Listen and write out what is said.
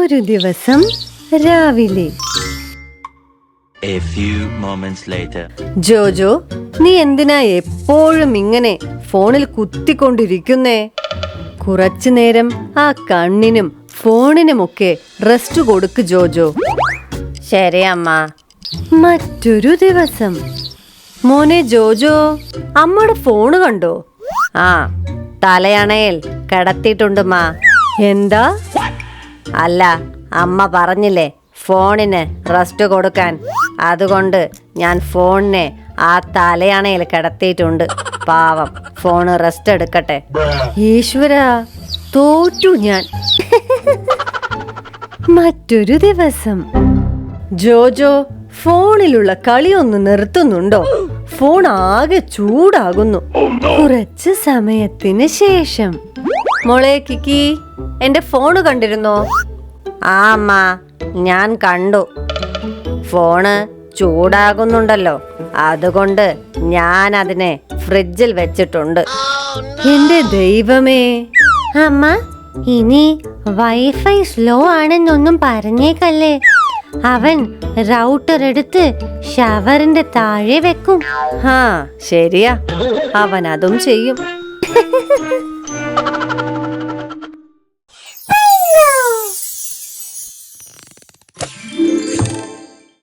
ഒരു ദിവസം രാവിലെ. A few moments later. Jojo, നീ എന്തിനാ എപ്പോഴും ഇങ്ങനെ ഫോണിൽ കുത്തിക്കൊണ്ടിരിക്കുന്നേ? കുറച്ചു നേരം ആ കണ്ണിനും ഫോണിനുമൊക്കെ റെസ്റ്റ് കൊടുക്ക് ജോജോ. ശരി അമ്മ. മറ്റൊരു ദിവസം. മോനെ ജോജോ, അമ്മയുടെ ഫോണ് കണ്ടോ? ആ, തലയണയിൽ കിടത്തിയിട്ടുണ്ട് മാ. എന്താ? അല്ല, അമ്മ പറഞ്ഞില്ലേ ഫോണിന് റെസ്റ്റ് കൊടുക്കാൻ. അതുകൊണ്ട് ഞാൻ ഫോണിനെ ആ തലയണയിൽ കിടത്തിയിട്ടുണ്ട്. പാവം, ഫോണ് റെസ്റ്റ് എടുക്കട്ടെ. ഈശ്വരാ, തോറ്റു ഞാൻ. മറ്റൊരു ദിവസം. ജോജോ, ഫോണിലുള്ള കളിയൊന്ന് നിർത്തുന്നുണ്ടോ? ഫോൺ ആകെ ചൂടാകുന്നു. കുറച്ച് സമയത്തിന് ശേഷം. മോളെ കിക്കി, എന്റെ ഫോണ് കണ്ടിരുന്നോ? ആ അമ്മ, ഞാൻ കണ്ടു. ഫോണ് ചൂടാകുന്നുണ്ടല്ലോ, അതുകൊണ്ട് ഞാൻ അതിനെ ഫ്രിഡ്ജിൽ വെച്ചിട്ടുണ്ട്. എന്റെ ദൈവമേ. അമ്മ, ഇനി വൈഫൈ സ്ലോ ആണെന്നൊന്നും പറഞ്ഞേക്കല്ലേ. അവൻ റൗട്ടർ എടുത്ത് ഷവറിന്റെ താഴെ വെക്കും. ശരിയാ, അവൻ അതും ചെയ്യും.